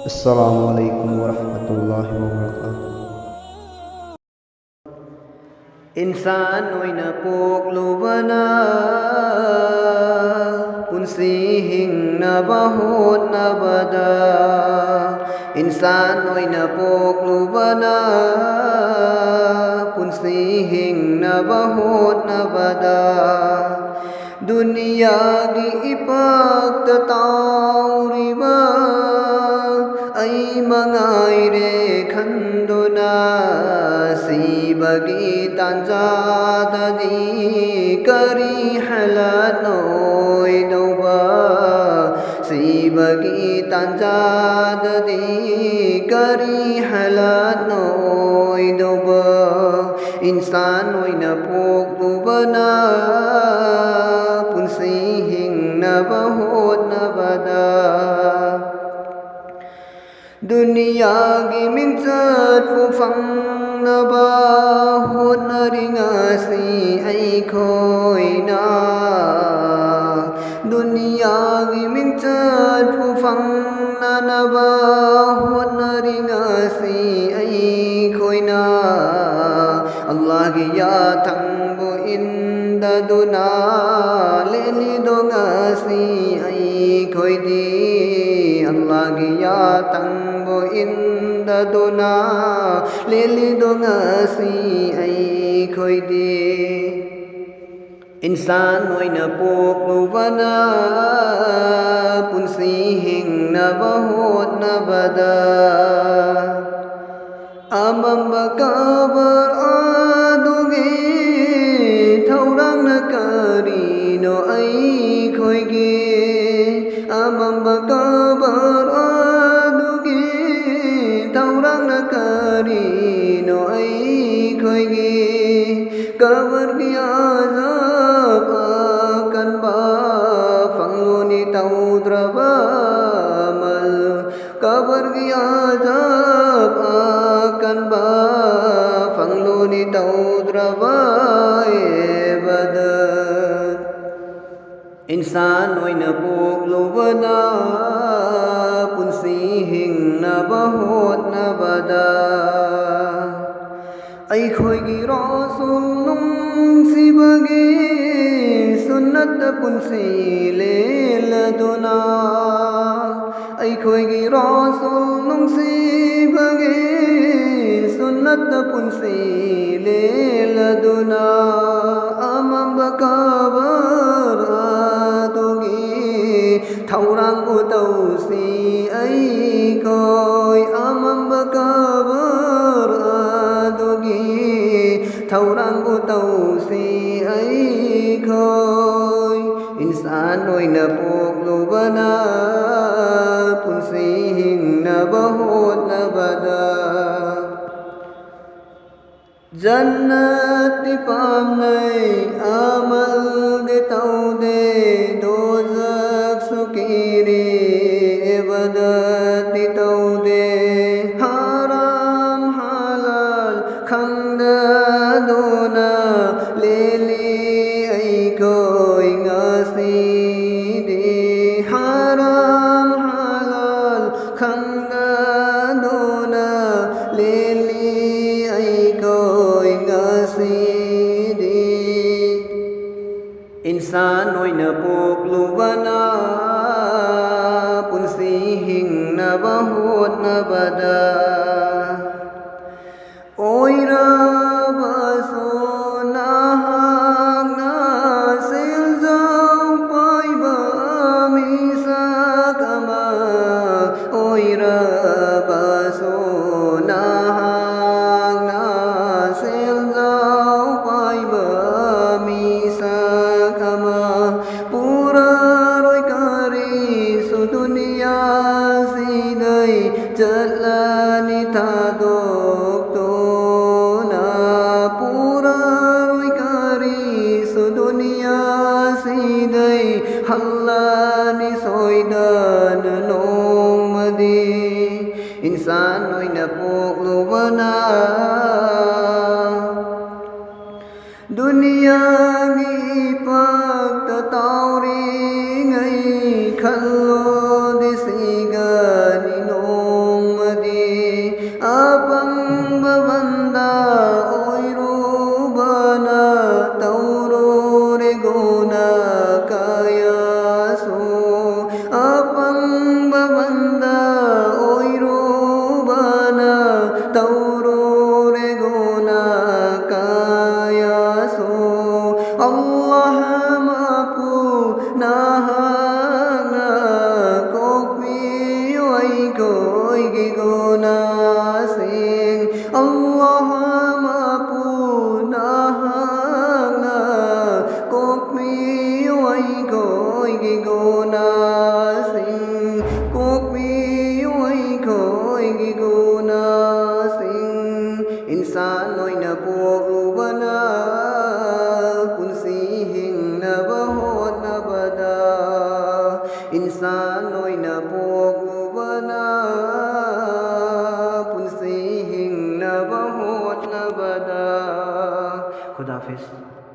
Assalamualaikum warahmatullahi wabarakatuh. इंसान ओइना पोक्लुबना पुंसी हिंगनबा होतनबदा इंसान ओइना पोक्लुबना पुंसी हिंगनबा होतनबदा दुनियागी इपक्ता ताउरिबा ai mangaire khanduna sibagi tanjadadi kari halanoi dauba sibagi tanjadadi kari halanoi dauba insan oina pokubana punsi hingnaba hotnabada दुनिया की मिंचत फुफंगनबा होतनरिंगासी ऐखोइना दुनिया की मिंचत फुफंगनबा होतनरिंगासी ऐखोइना अल्लाह की या थंगबो इंददुना लेली दोंगासी ऐखोइदी अल्लाह की या tangbo indaduna lili dongasi ai khoi di insan oina poklubana punsi hingna bahut nabada amamba kabar adugi thaurang nakari no ai khoi gi amamba kabar no ai khoi gi kabar ki azab akan ba fangluni taudraba mal kabar ki azab akan ba fangluni taudraba ebadat insan oina poklubana punsi hingna bahut nabada ai khoi gi rasul nungsibagi sunnat punsi leladuna ai khoi gi rasul nungsibagi sunnat punsi leladuna amam bakabar adugi thaurang ku tausi ai koi amam bakabar adugi thaurang ku tausi ai koi insan oina poklubana punsi hingna bahut nabada जन्नत पामनै अमल दे तौदे दोजख सुकीरी इबादत तौदे हराम हलाल खंगदोना लेली ऐखोइ ngasi di haram halal खंगदोना लेली इंसान ओइना पोक्लुबना पुंसी Hingna bahut nabada oira basona hangna siljau paiba misa kama oira basona jalani tadok tona pura roi kari su dunia sidai hallani soidan nong madi insan oina poklubana dunia gi pak tauri ngai khallo disigani no खुदा हाफिज़।